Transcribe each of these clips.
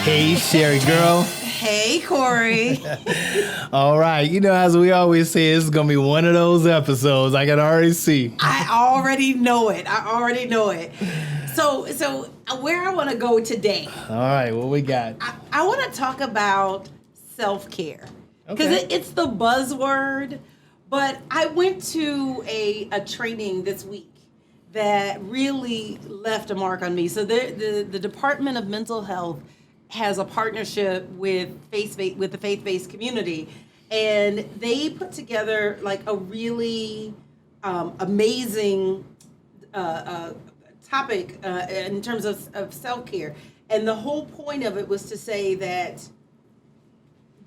Hey, Sherri, girl. Hey, Cory. All right. You know, as we always say, this is going to be one of those episodes. I can already see. I already know it. So where I want to go today, All right. What we got? I want to talk about self-care. Because Okay. it's the buzzword. But I went to a training this week that really left a mark on me. So the Department of Mental Health has a partnership with the faith-based community, and they put together like a really amazing topic in terms of self-care. And the whole point of it was to say that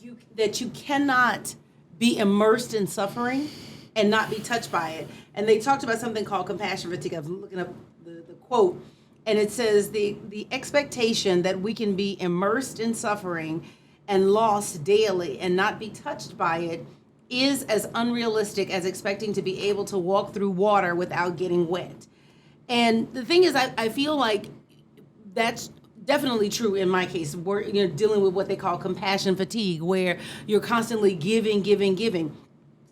you cannot be immersed in suffering and not be touched by it. And they talked about something called compassion fatigue. I was looking up the quote, and it says the expectation that we can be immersed in suffering and lost daily and not be touched by it is as unrealistic as expecting to be able to walk through water without getting wet. And the thing is, I feel like that's definitely true in my case. We're dealing with what they call compassion fatigue, where you're constantly giving.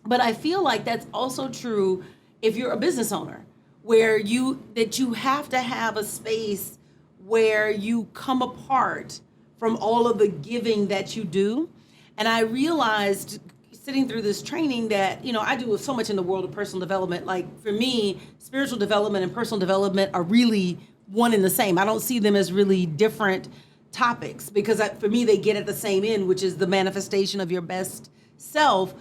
But I feel like that's also true if you're a business owner, where you have to have a space where you come apart from all of the giving that you do. And I realized sitting through this training that, I do so much in the world of personal development. Like for me, spiritual development and personal development are really one and the same. I don't see them as really different topics because for me, they get at the same end, which is the manifestation of your best self.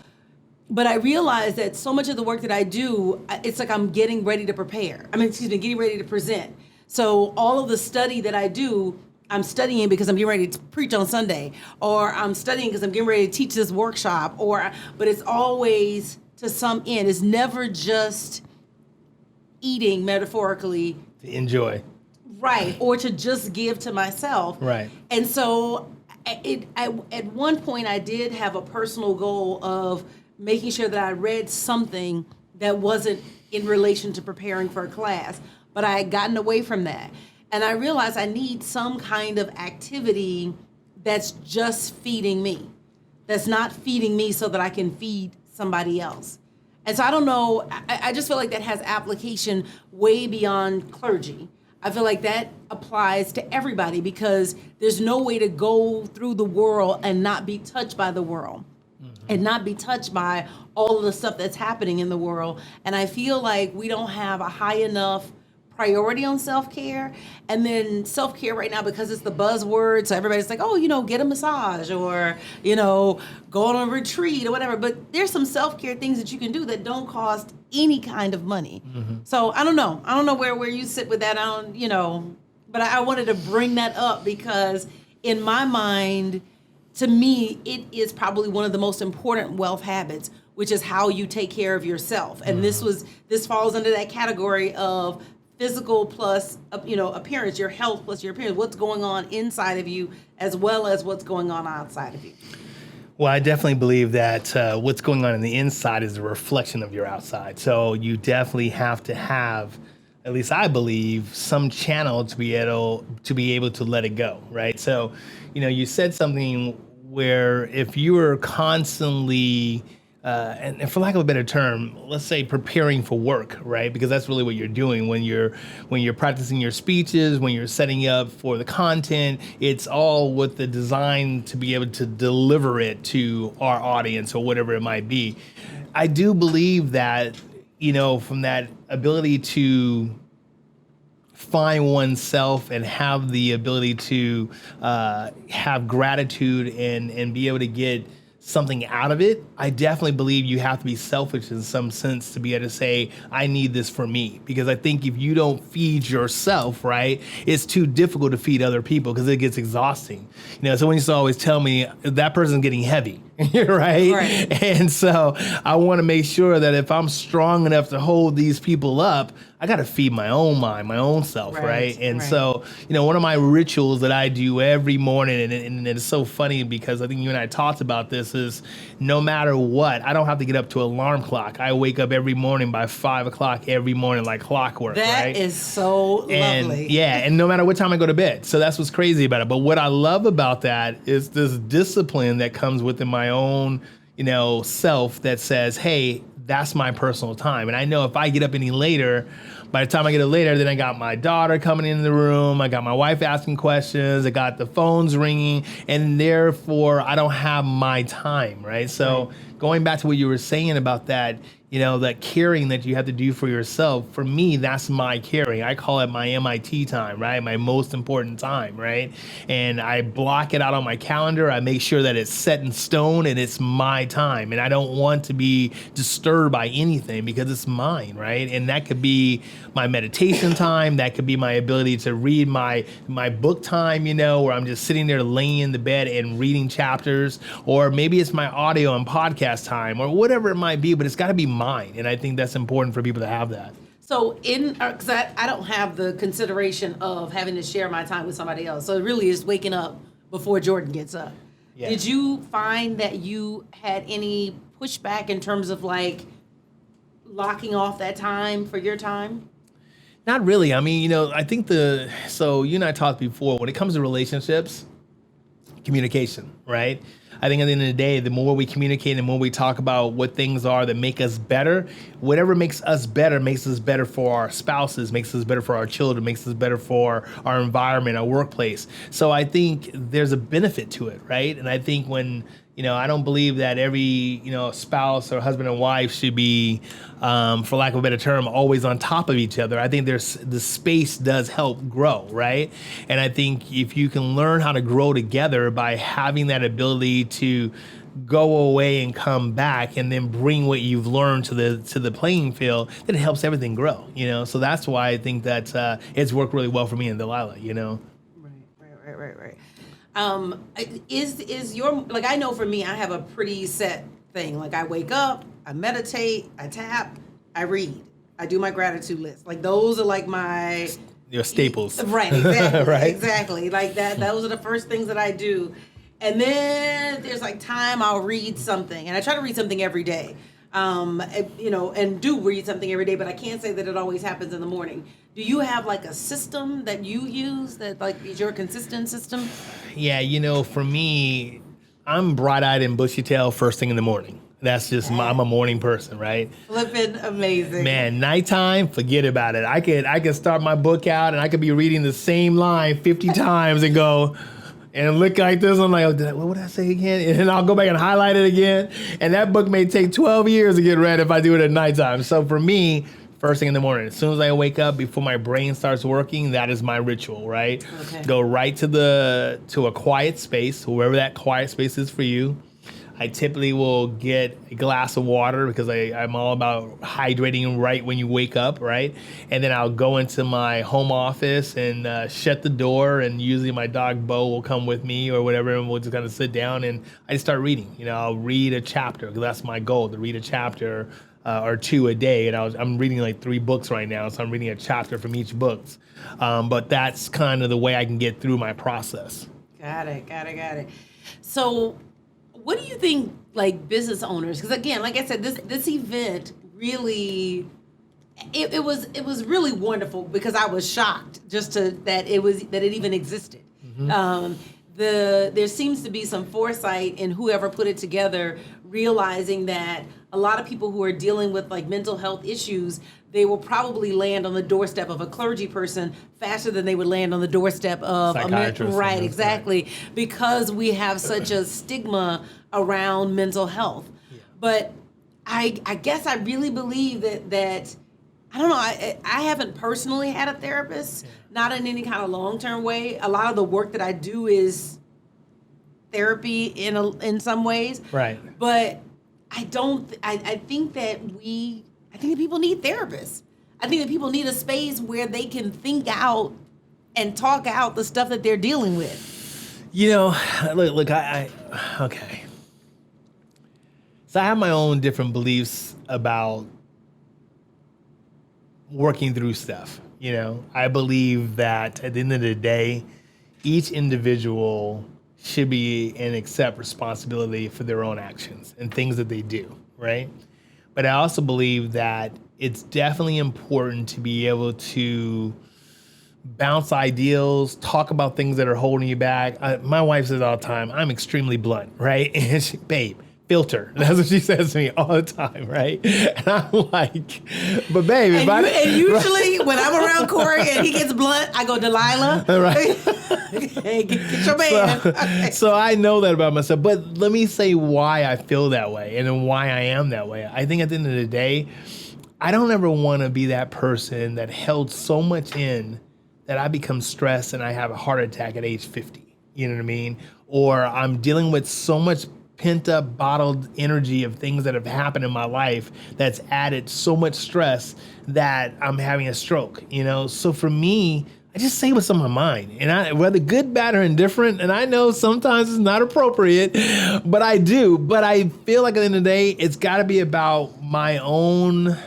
But I realized that so much of the work that I do, it's like I'm getting ready to getting ready to present. So all of the study that I do, I'm studying because I'm getting ready to preach on Sunday, or I'm studying because I'm getting ready to teach this workshop, but it's always to some end. It's never just eating metaphorically. To enjoy. Right, or to just give to myself. Right. And so at one point I did have a personal goal of making sure that I read something that wasn't in relation to preparing for a class, but I had gotten away from that. And I realized I need some kind of activity that's just feeding me, that's not feeding me so that I can feed somebody else. And so I don't know, I just feel like that has application way beyond clergy. I feel like that applies to everybody because there's no way to go through the world and not be touched by the world. And not be touched by all of the stuff that's happening in the world. And I feel like we don't have a high enough priority on self-care. And then self-care right now, because it's the buzzword, so everybody's like, get a massage or, go on a retreat or whatever. But there's some self-care things that you can do that don't cost any kind of money. Mm-hmm. So I don't know where you sit with that. But I wanted to bring that up because in my mind, to me, it is probably one of the most important wealth habits, which is how you take care of yourself. And this falls under that category of physical plus, appearance, your health plus your appearance, what's going on inside of you as well as what's going on outside of you. Well, I definitely believe that what's going on in the inside is a reflection of your outside. So you definitely have to have, at least I believe, some channel to be able to let it go, right? So, you said something where if you were constantly, and for lack of a better term, let's say preparing for work, right? Because that's really what you're doing when you're practicing your speeches, when you're setting up for the content. It's all with the design to be able to deliver it to our audience or whatever it might be. I do believe that, from that ability to find oneself and have the ability to have gratitude and be able to get something out of it, I definitely believe you have to be selfish in some sense to be able to say, I need this for me. Because I think if you don't feed yourself, right, it's too difficult to feed other people because it gets exhausting. Someone used to always tell me that person's getting heavy. right? Right. And so I want to make sure that if I'm strong enough to hold these people up, I got to feed my own mind, my own self, right? And so, one of my rituals that I do every morning, and it's so funny because I think you and I talked about this, is no matter what, I don't have to get up to an alarm clock. I wake up every morning by 5 o'clock every morning like clockwork, That right? is so And lovely. yeah, and no matter what time I go to bed. So that's what's crazy about it. But what I love about that is this discipline that comes within my own, self that says, hey, that's my personal time. And I know if I get up any later, by the time I get up later, then I got my daughter coming in the room. I got my wife asking questions. I got the phones ringing. And therefore, I don't have my time, right? So going back to what you were saying about that, that caring that you have to do for yourself, for me, that's my caring. I call it my MIT time, right? My most important time, right? And I block it out on my calendar. I make sure that it's set in stone and it's my time. And I don't want to be disturbed by anything because it's mine, right? And that could be my meditation time. That could be my ability to read my book time, where I'm just sitting there laying in the bed and reading chapters. Or maybe it's my audio and podcast time or whatever it might be, but it's got to be mine. And I think that's important for people to have that. So because I don't have the consideration of having to share my time with somebody else. So it really is waking up before Jordan gets up. Yeah. Did you find that you had any pushback in terms of like locking off that time for your time? Not really. I mean, I think so you and I talked before, when it comes to relationships, communication, right? I think at the end of the day, the more we communicate, the more we talk about what things are that make us better, whatever makes us better for our spouses, makes us better for our children, makes us better for our environment, our workplace. So I think there's a benefit to it, right? And I think when, I don't believe that every, spouse or husband and wife should be, for lack of a better term, always on top of each other. I think the space does help grow, right? And I think if you can learn how to grow together by having that ability to go away and come back and then bring what you've learned to the playing field, then it helps everything grow, So that's why I think that it's worked really well for me and Delilah, Right. Is your, like, I know for me, I have a pretty set thing. Like, I wake up, I meditate, I tap, I read, I do my gratitude list. Like, those are like your staples. Right, exactly. Right? Exactly. Like that, those are the first things that I do. And then there's like time I'll read something. And I try to read something every day. And do read something every day, but I can't say that it always happens in the morning. Do you have like a system that you use that like is your consistent system? Yeah, for me, I'm bright-eyed and bushy-tailed first thing in the morning. That's just I'm a morning person, right? Flippin' amazing. Man, nighttime, forget about it. I could start my book out and I could be reading the same line 50 times and go and look like this. I'm like, what would I say again? And then I'll go back and highlight it again. And that book may take 12 years to get read if I do it at nighttime. So for me, first thing in the morning, as soon as I wake up, before my brain starts working, that is my ritual, right? Okay. Go right to a quiet space, wherever that quiet space is for you. I typically will get a glass of water because I'm all about hydrating right when you wake up, right? And then I'll go into my home office and shut the door, and usually my dog Bo will come with me or whatever, and we'll just kind of sit down and I just start reading. I'll read a chapter because that's my goal, to read a chapter or two a day. And I'm reading like 3 books right now, so I'm reading a chapter from each book. But that's kind of the way I can get through my process. Got it. So what do you think, like, business owners, because again, like I said, this event really, it was really wonderful because I was shocked that it even existed. Mm-hmm. There seems to be some foresight in whoever put it together, realizing that a lot of people who are dealing with like mental health issues, they will probably land on the doorstep of a clergy person faster than they would land on the doorstep of psychiatrist. Right, exactly, right. Because we have such a stigma around mental health. Yeah. But I guess I really believe that I don't know. I haven't personally had a therapist, not in any kind of long-term way. A lot of the work that I do is therapy in some ways. Right. But I think that people need therapists. I think that people need a space where they can think out and talk out the stuff that they're dealing with. Look, okay. So I have my own different beliefs about working through stuff. You know, I believe that at the end of the day, each individual should be and accept responsibility for their own actions and things that they do, right? But I also believe that it's definitely important to be able to bounce ideals, talk about things that are holding you back. My wife says all the time, I'm extremely blunt, right? And she, babe, filter. That's what she says to me all the time, right? And I'm like, but babe, and usually when I'm around Cory and he gets blunt, I go, Delilah, right? Hey, get your man. So I know that about myself, but let me say why I feel that way and then why I am that way. I think at the end of the day, I don't ever want to be that person that held so much in that I become stressed and I have a heart attack at age 50. You know what I mean? Or I'm dealing with so much pent up, bottled energy of things that have happened in my life that's added so much stress that I'm having a stroke, you know? So for me, I just say what's on my mind, and whether good, bad, or indifferent, and I know sometimes it's not appropriate, but I do. But I feel like at the end of the day, it's gotta be about my own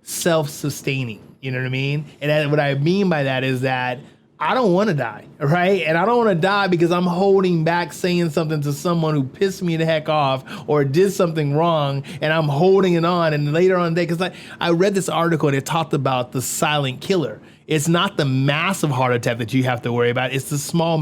self-sustaining, you know what I mean? And what I mean by that is that I don't want to die, right? And I don't want to die because I'm holding back saying something to someone who pissed me the heck off or did something wrong, and I'm holding it on. And later on in the day, because I read this article and it talked about the silent killer. It's not the massive heart attack that you have to worry about. It's the small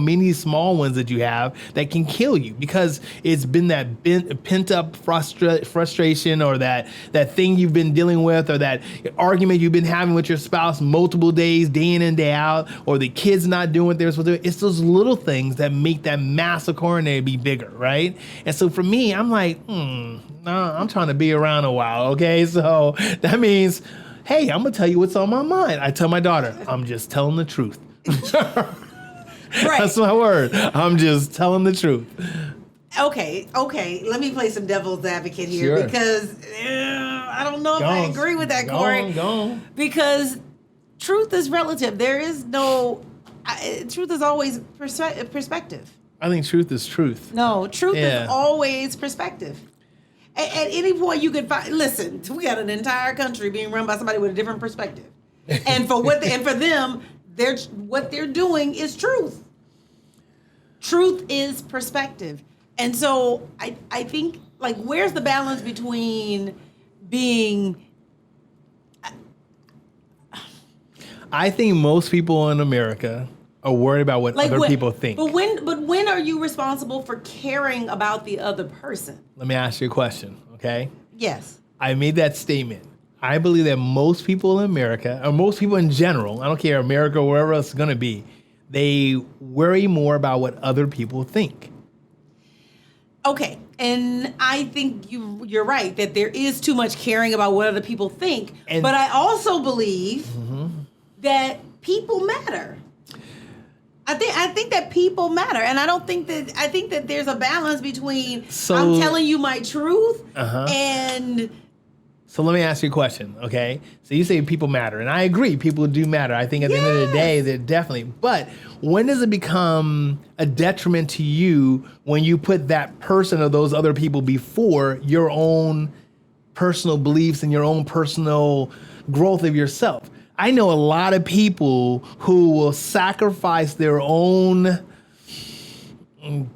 ones that you have that can kill you because it's been that pent up frustration or that thing you've been dealing with or that argument you've been having with your spouse multiple days, day in and day out, or the kids not doing what they're supposed to do. It's those little things that make that massive coronary be bigger, right? And so for me, I'm like, no, I'm trying to be around a while, okay? So that means, hey, I'm gonna tell you what's on my mind. I tell my daughter, I'm just telling the truth. Right. That's my word. I'm just telling the truth. Okay. Let me play some devil's advocate here because I don't know if I agree with that, Cory. Go on. Because truth is relative. There is no truth is always perspective. I think truth is truth. No, truth is always perspective. At any point you could find. Listen, we got an entire country being run by somebody with a different perspective, and for them, what they're doing is truth. Truth is perspective, and so I think like where's the balance between being. I think most people in America are worried about what other people think. But when are you responsible for caring about the other person? Let me ask you a question, okay? Yes. I made that statement. I believe that most people in America, or most people in general, I don't care, America or wherever else it's gonna be, they worry more about what other people think. Okay, and I think you're right that there is too much caring about what other people think. But I also believe that people matter. I think that people matter, and I think that there's a balance between I'm telling you my truth and. So let me ask you a question, okay? So you say people matter, and I agree, people do matter. I think at the end of the day, they're definitely. But when does it become a detriment to you when you put that person or those other people before your own personal beliefs and your own personal growth of yourself? I know a lot of people who will sacrifice their own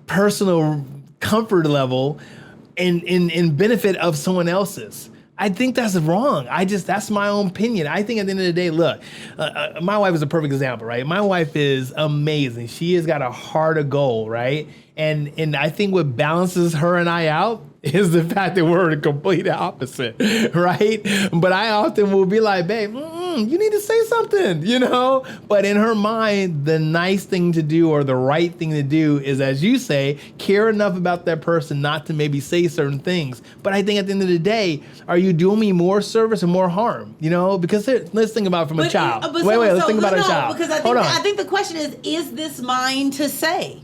personal comfort level in benefit of someone else's. I think that's wrong. That's my own opinion. I think at the end of the day, look, my wife is a perfect example, right? My wife is amazing. She has got a heart of gold, right? And I think what balances her and I out is the fact that we're the complete opposite, right? But I often will be like, babe, you need to say something, you know? But in her mind, the nice thing to do or the right thing to do is, as you say, care enough about that person not to maybe say certain things. But I think at the end of the day, are you doing me more service or more harm? You know, because let's think about it from a child. Let's think about a child. Because I think the question is this mine to say?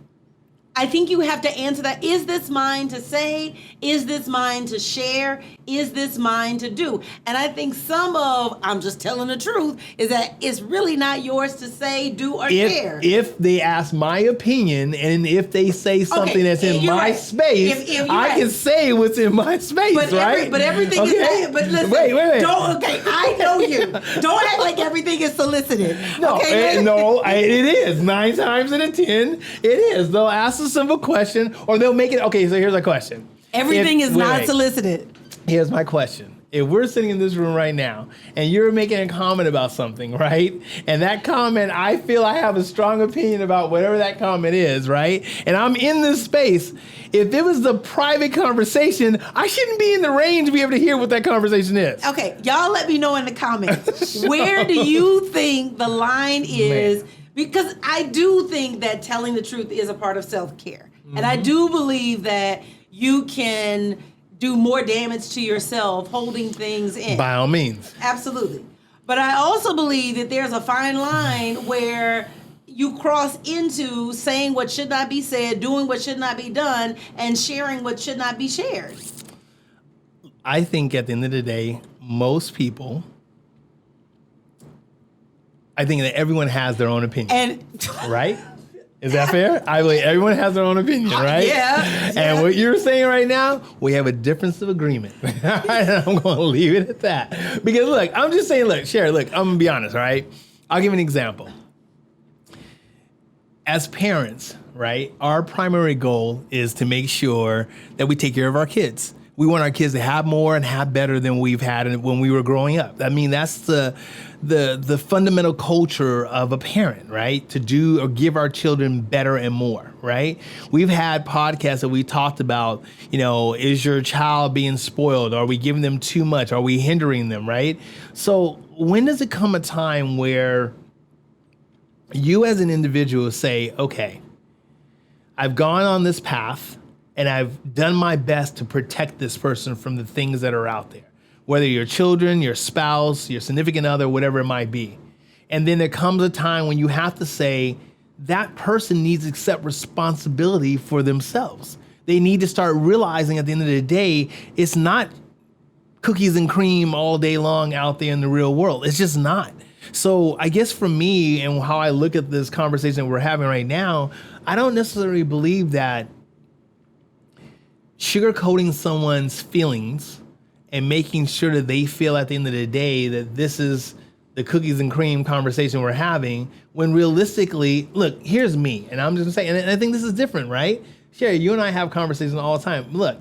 I think you have to answer that. Is this mine to say? Is this mine to share? Is this mine to do? And I think some of, I'm just telling the truth, is that it's really not yours to say, do, or share. If they ask my opinion, and if they say something that's in my space, I can say what's in my space, right? But everything is, but listen, wait. I know you. Don't act like everything is solicited. No, okay? It is. 9 times out of 10, it is. They'll ask a simple question, or they'll make it, okay, so here's a question. Everything is not solicited. Here's my question. If we're sitting in this room right now and you're making a comment about something, right? And that comment, I feel I have a strong opinion about whatever that comment is, right? And I'm in this space. If it was the private conversation, I shouldn't be in the range to be able to hear what that conversation is. Okay, y'all let me know in the comments. Where do you think the line is? Man. Because I do think that telling the truth is a part of self-care. Mm-hmm. And I do believe that you can do more damage to yourself holding things in. By all means. Absolutely. But I also believe that there's a fine line where you cross into saying what should not be said, doing what should not be done, and sharing what should not be shared. I think at the end of the day, most people, I think that everyone has their own opinion. Right? Is that fair? I believe everyone has their own opinion, right? Yeah. And what you're saying right now, we have a difference of agreement. I'm going to leave it at that. Because look, I'm just saying, look, Sherri, look, I'm going to be honest, right? I'll give an example. As parents, right, our primary goal is to make sure that we take care of our kids. We want our kids to have more and have better than we've had when we were growing up. I mean, that's the fundamental culture of a parent, right? To do or give our children better and more, right? We've had podcasts that we talked about, is your child being spoiled? Are we giving them too much? Are we hindering them, right? So when does it come a time where you as an individual say, okay, I've gone on this path, and I've done my best to protect this person from the things that are out there, whether your children, your spouse, your significant other, whatever it might be. And then there comes a time when you have to say that person needs to accept responsibility for themselves. They need to start realizing at the end of the day, it's not cookies and cream all day long out there in the real world. It's just not. So I guess for me and how I look at this conversation we're having right now, I don't necessarily believe that sugarcoating someone's feelings and making sure that they feel at the end of the day that this is the cookies and cream conversation we're having, when realistically, look, here's me, and I'm just saying, and I think this is different, right? Sherri, you and I have conversations all the time. Look,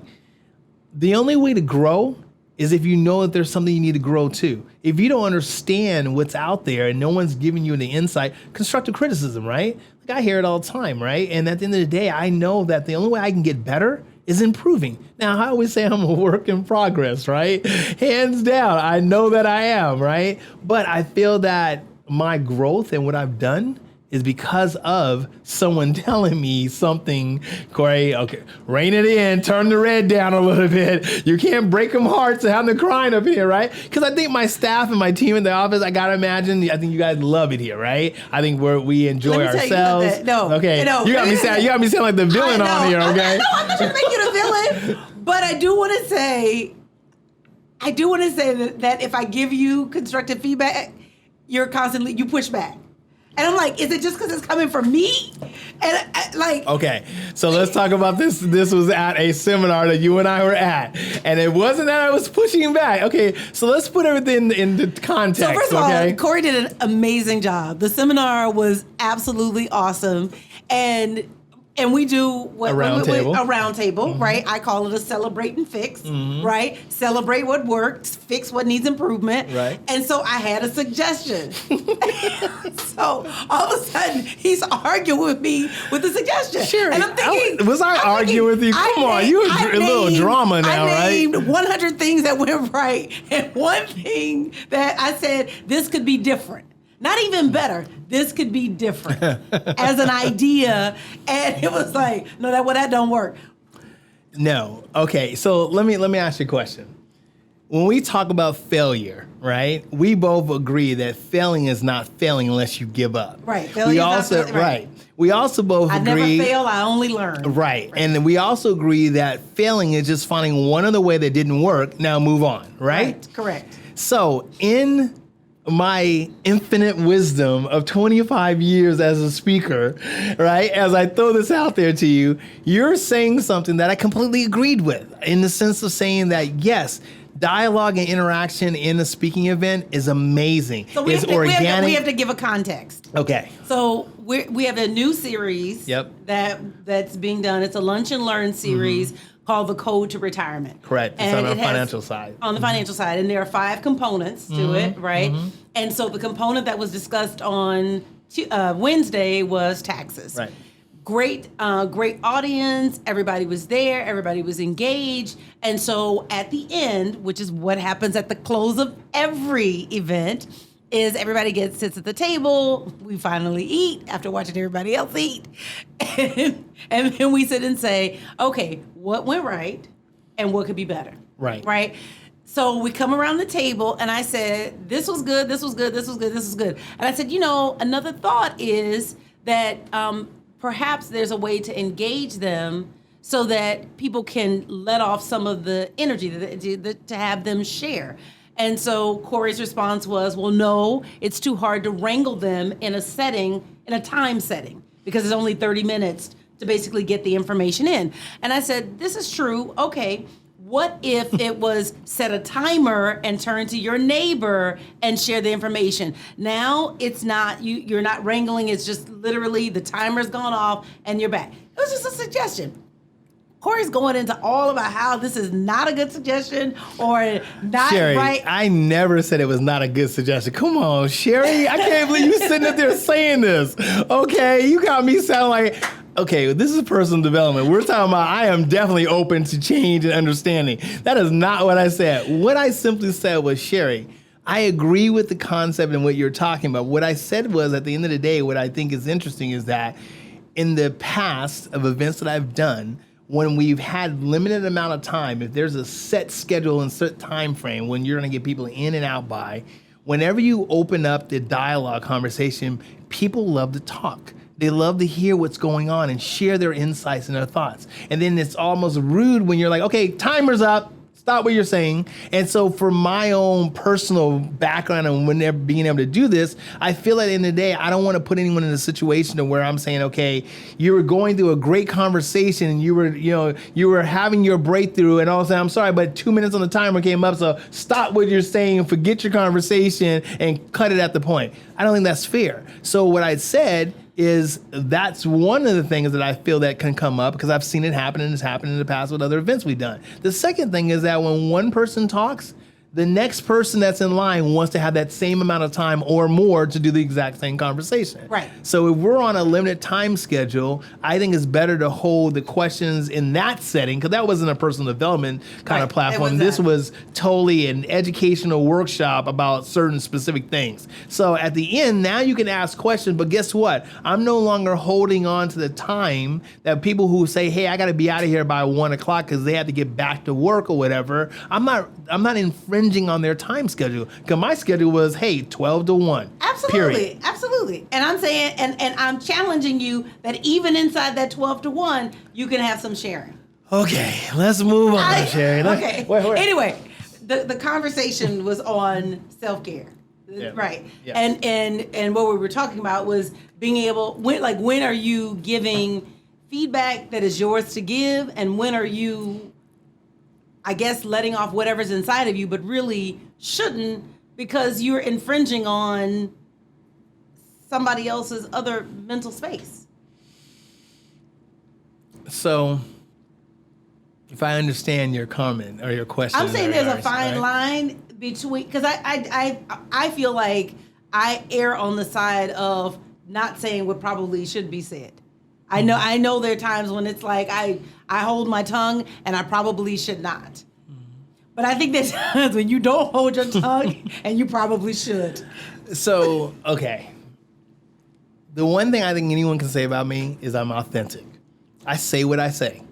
the only way to grow is if you know that there's something you need to grow to. If you don't understand what's out there and no one's giving you the insight, constructive criticism, right? Like I hear it all the time, right? And at the end of the day, I know that the only way I can get better is improving. Now, I always say I'm a work in progress, right? Hands down, I know that I am, right? But I feel that my growth and what I've done is because of someone telling me something, Cory, okay, rein it in, turn the red down a little bit. You can't break them hearts and have them crying up here, right? Because I think my staff and my team in the office, I gotta imagine, I think you guys love it here, right? I think we enjoy ourselves. You got me sound like the villain on here, okay? No, I'm not trying to make you the villain, but I do want to say that if I give you constructive feedback, you push back. And I'm like, is it just because it's coming from me? And okay, so let's talk about this. This was at a seminar that you and I were at, and it wasn't that I was pushing back. Okay, so let's put everything into context. So first of all, Cory did an amazing job. The seminar was absolutely awesome, and we do a round table, mm-hmm. right? I call it a celebrate and fix, mm-hmm. right? Celebrate what works, fix what needs improvement, right? And so I had a suggestion. So all of a sudden, he's arguing with me with the suggestion. Sure. And I'm thinking, was I arguing with you? Come on, you a little drama now, right? I named 100 things that went right, and one thing that I said, this could be different. Not even better. This could be different as an idea. And it was like, no, that don't work. No. Okay. So let me ask you a question. when we talk about failure, right? We both agree that failing is not failing unless you give up. Right. We also right. We also both I agree. never fail. I only learn. Right. And we also agree that failing is just finding one other way that didn't work. Now move on. Right. Correct. So in my infinite wisdom of 25 years as a speaker, right? As I throw this out there to you, you're saying something that I completely agreed with in the sense of saying that, yes, dialogue and interaction in a speaking event is amazing. So it's organic. We have to give a context. Okay. So we have a new series that's being done. It's a lunch and learn series called The Code to Retirement. Correct. It's on the financial side. On the financial side. And there are 5 components to it, right? And so the component that was discussed on Wednesday was taxes. Right. Great audience. Everybody was there. Everybody was engaged. And so at the end, which is what happens at the close of every event, is everybody sits at the table. We finally eat after watching everybody else eat. And then we sit and say, okay, what went right and what could be better? Right. Right? So we come around the table and I said, this was good, this was good, this was good, this was good. And I said, another thought is that perhaps there's a way to engage them so that people can let off some of the energy to have them share. And so Cory's response was, well, no, it's too hard to wrangle them in a time setting, because it's only 30 minutes to basically get the information in. And I said, this is true. Okay, what if it was set a timer and turn to your neighbor and share the information? Now it's not, you're not wrangling, it's just literally the timer's gone off and you're back. It was just a suggestion. Cory's going into all about how this is not a good suggestion or not Sherri, right. I never said it was not a good suggestion. Come on, Sherri. I can't believe you sitting up there saying this. Okay, you got me sound like, okay, this is personal development. We're talking about I am definitely open to change and understanding. That is not what I said. What I simply said was, Sherri, I agree with the concept and what you're talking about. What I said was, at the end of the day, what I think is interesting is that in the past of events that I've done, when we've had limited amount of time, if there's a set schedule and set time frame when you're gonna get people in and out by, whenever you open up the dialogue conversation, people love to talk. They love to hear what's going on and share their insights and their thoughts. And then it's almost rude when you're like, okay, timer's up. Stop what you're saying. And so for my own personal background and when they're being able to do this, I feel at the end of the day, I don't want to put anyone in a situation to where I'm saying, okay, you were going through a great conversation and you were having your breakthrough and all of a sudden, I'm sorry, but 2 minutes on the timer came up. So stop what you're saying, forget your conversation and cut it at the point. I don't think that's fair. So what I said is that's one of the things that I feel that can come up because I've seen it happen and it's happened in the past with other events we've done. The second thing is that when one person talks, the next person that's in line wants to have that same amount of time or more to do the exact same conversation. Right. So if we're on a limited time schedule, I think it's better to hold the questions in that setting, because that wasn't a personal development kind of platform. This was totally an educational workshop about certain specific things. So at the end, now you can ask questions, but guess what? I'm no longer holding on to the time that people who say, hey, I got to be out of here by 1 o'clock because they have to get back to work or whatever. I'm not infringing on their time schedule, because my schedule was, hey, 12 to 1. Absolutely. Period. Absolutely. And I'm saying, and I'm challenging you that even inside that 12 to 1, you can have some sharing. Okay, let's move on, Sherri. Okay. Wait. Anyway, the conversation was on self-care. Yeah. Right. Yeah. And what we were talking about was being able, when are you giving feedback that is yours to give, and when are you, I guess, letting off whatever's inside of you, but really shouldn't, because you're infringing on somebody else's other mental space. So, if I understand your comment or your question, I'm saying there's a fine line between, because I feel like I err on the side of not saying what probably should be said. I know there are times when it's like I hold my tongue and I probably should not. But I think there's times when you don't hold your tongue and you probably should. So, okay. The one thing I think anyone can say about me is I'm authentic. I say what I say.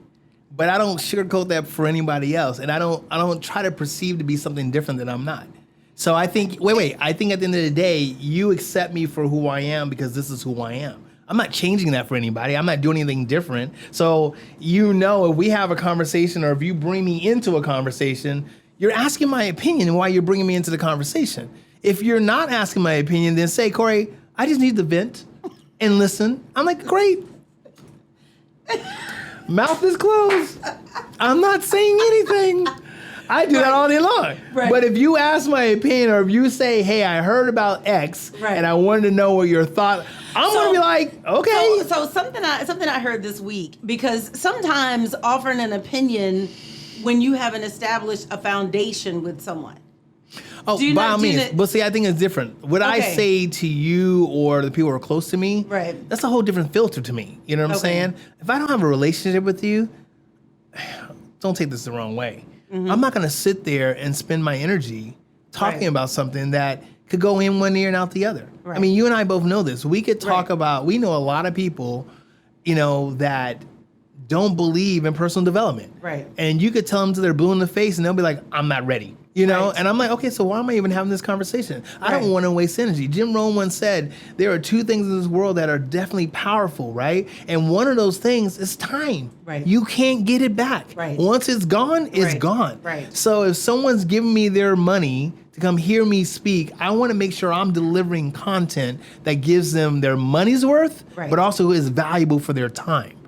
but I don't sugarcoat that for anybody else, and I don't try to perceive to be something different that I'm not. So I think I think at the end of the day, you accept me for who I am because this is who I am. I'm not changing that for anybody. I'm not doing anything different. So if we have a conversation or if you bring me into a conversation, you're asking my opinion and why you're bringing me into the conversation. If you're not asking my opinion, then say, Cory, I just need to vent and listen. I'm like, great. Mouth is closed. I'm not saying anything. I do that all day long. Right. But if you ask my opinion or if you say, hey, I heard about X and I wanted to know what your thought, I'm going to be like, okay. So something I heard this week, because sometimes offering an opinion when you haven't established a foundation with someone. Oh, by all means. But see, I think it's different. What I say to you or the people who are close to me, that's a whole different filter to me. You know what I'm saying? If I don't have a relationship with you, don't take this the wrong way. Mm-hmm. I'm not going to sit there and spend my energy talking about something that could go in one ear and out the other. Right. I mean, you and I both know this. We could talk about, we know a lot of people, that don't believe in personal development. Right. And you could tell them till they're blue in the face and they'll be like, I'm not ready. And I'm like, okay, so why am I even having this conversation? I don't want to waste energy. Jim Rohn once said, there are two things in this world that are definitely powerful, right? And one of those things is time. Right. You can't get it back. Right. Once it's gone, it's gone. Right. So if someone's giving me their money to come hear me speak, I want to make sure I'm delivering content that gives them their money's worth, but also is valuable for their time.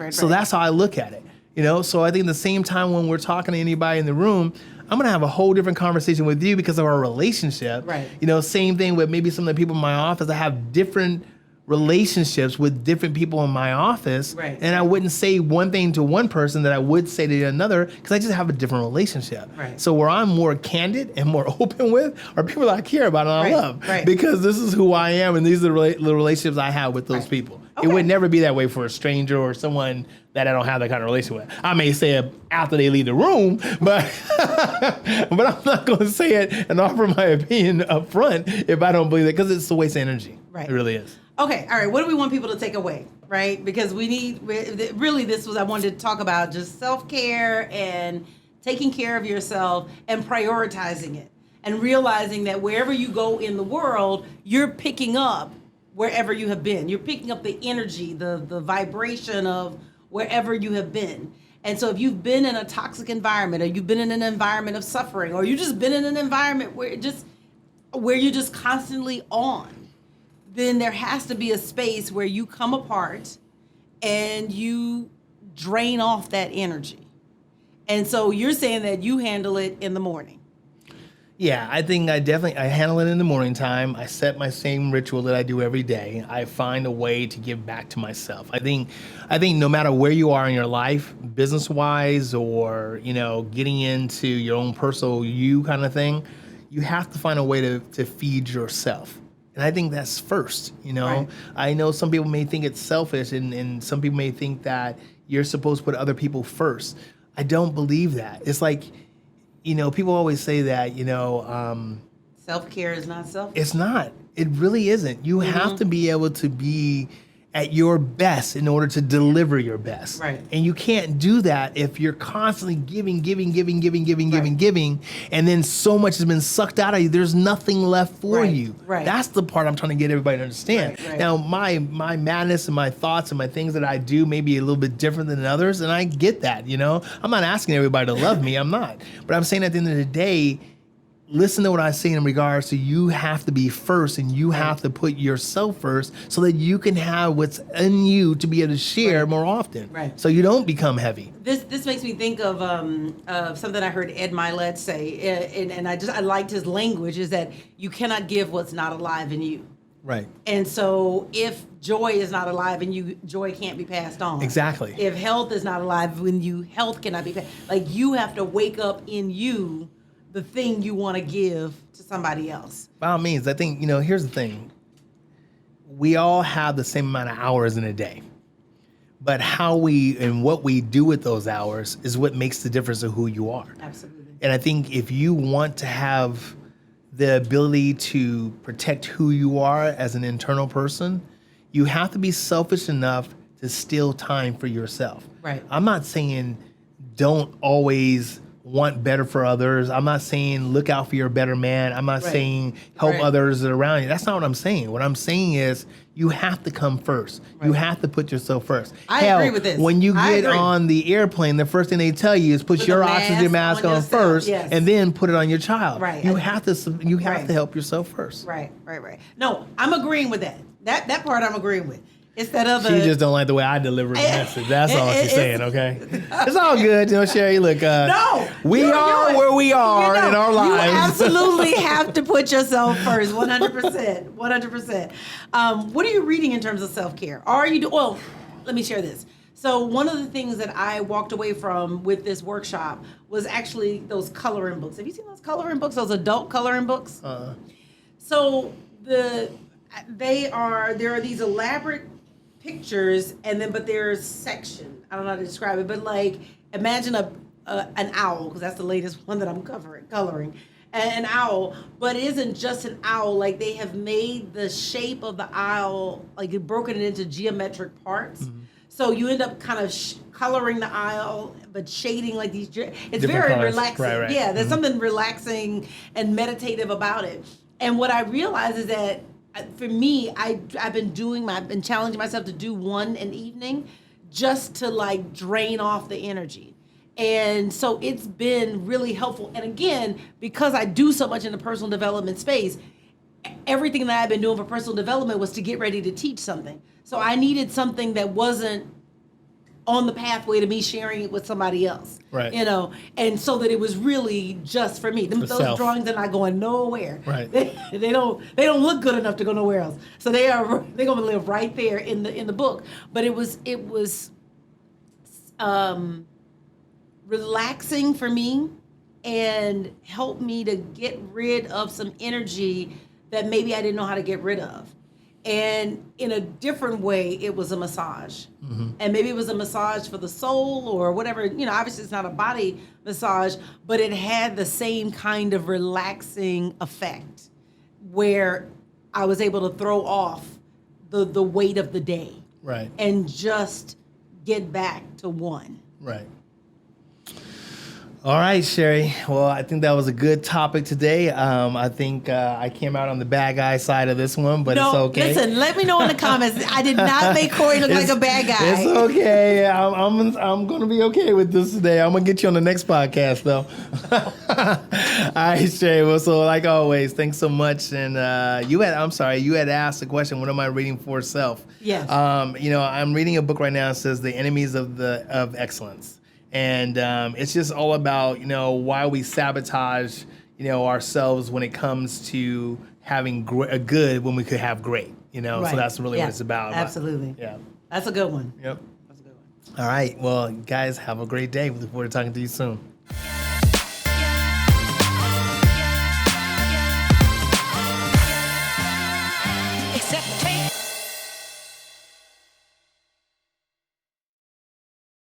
So that's how I look at it. So I think at the same time when we're talking to anybody in the room, I'm gonna have a whole different conversation with you because of our relationship. Right. Same thing with maybe some of the people in my office. I have different relationships with different people in my office. Right. And I wouldn't say one thing to one person that I would say to another because I just have a different relationship. Right. So where I'm more candid and more open with are people that I care about and I love. Right. Because this is who I am and these are the relationships I have with those people. Okay. It would never be that way for a stranger or someone that I don't have that kind of relationship with. I may say it after they leave the room, but but I'm not going to say it and offer my opinion up front if I don't believe it because it's a waste of energy. Right. It really is. Okay. All right. What do we want people to take away? Right. Because I wanted to talk about just self-care and taking care of yourself and prioritizing it and realizing that wherever you go in the world, you're picking up wherever you have been. You're picking up the energy, the vibration of wherever you have been. And so if you've been in a toxic environment or you've been in an environment of suffering or you've just been in an environment where you're just constantly on, then there has to be a space where you come apart and you drain off that energy. And so you're saying that you handle it in the morning. Yeah, I think I handle it in the morning time. I set my same ritual that I do every day. I find a way to give back to myself. I think no matter where you are in your life, business-wise or, getting into your own personal you kind of thing, you have to find a way to feed yourself. And I think that's first, Right. I know some people may think it's selfish and some people may think that you're supposed to put other people first. I don't believe that. It's like, people always say that, self-care is not selfish. It's not. It really isn't. You have to be able to be at your best in order to deliver your best. Right. And you can't do that if you're constantly giving, and then so much has been sucked out of you. There's nothing left for you. Right. That's the part I'm trying to get everybody to understand. Right. Now, my madness and my thoughts and my things that I do may be a little bit different than others, and I get that, I'm not asking everybody to love me. I'm not. But I'm saying at the end of the day, listen to what I say in regards to you have to be first and you have to put yourself first so that you can have what's in you to be able to share more often. Right. So you don't become heavy. This makes me think of something I heard Ed Milet say, and I liked his language, is that you cannot give what's not alive in you. Right. And so if joy is not alive in you, joy can't be passed on. Exactly. If health is not alive in you, health cannot be passed. Like you have to wake up in you the thing you want to give to somebody else. By all means, I think, here's the thing. We all have the same amount of hours in a day. But how we and what we do with those hours is what makes the difference of who you are. Absolutely. And I think if you want to have the ability to protect who you are as an internal person, you have to be selfish enough to steal time for yourself. Right. I'm not saying don't always want better for others. I'm not saying look out for your better man. I'm not saying help others around you. That's not what I'm saying. What I'm saying is you have to come first. You have to put yourself first. I agree with this. When you get on the airplane, the first thing they tell you is put your oxygen mask on first, and then put it on your child. Right. You have to help yourself first. Right. No, I'm agreeing with that. That part I'm agreeing with. It's that other. She just don't like the way I deliver the message. That's all she's saying, okay? It's all good, Sherri. Look, no, we are where we are in our lives. You absolutely have to put yourself first, 100%. 100%. What are you reading in terms of self-care? Well, let me share this. So one of the things that I walked away from with this workshop was actually those coloring books. Have you seen those coloring books? Those adult coloring books? So there are these elaborate pictures, but there's section. I don't know how to describe it, but like imagine an owl, because that's the latest one that I'm coloring. An owl, but it isn't just an owl. Like they have made the shape of the owl, like you've broken it into geometric parts. Mm-hmm. So you end up kind of coloring the owl, but shading like these. It's different very colors. Relaxing. Right. Yeah, there's something relaxing and meditative about it. And what I realized is that for me, I've been challenging myself to do one an evening just to like drain off the energy. And so it's been really helpful. And again, because I do so much in the personal development space, everything that I've been doing for personal development was to get ready to teach something. So I needed something that wasn't on the pathway to me sharing it with somebody else. Right. And so that it was really just for me. Those drawings are not going nowhere. Right. They don't look good enough to go nowhere else. So they're going to live right there in the book. But it was relaxing for me and helped me to get rid of some energy that maybe I didn't know how to get rid of. And in a different way, it was a massage. Mm-hmm. And maybe it was a massage for the soul or whatever. Obviously it's not a body massage, but it had the same kind of relaxing effect where I was able to throw off the weight of the day. Right. And just get back to one. Right. All right, Sherri. Well, I think that was a good topic today. I think I came out on the bad guy side of this one, but it's okay. Listen, let me know in the comments. I did not make Cory look like a bad guy. It's okay. I'm going to be okay with this today. I'm going to get you on the next podcast, though. All right, Sherri. Well, so like always, thanks so much. And you had asked the question, what am I reading for self? Yes. I'm reading a book right now that says The Enemies of Excellence. And it's just all about, why we sabotage, ourselves when it comes to having a good when we could have great, Right. So that's really what it's about. Absolutely. Yeah. That's a good one. Yep. That's a good one. All right. Well, guys, have a great day. We look forward to talking to you soon.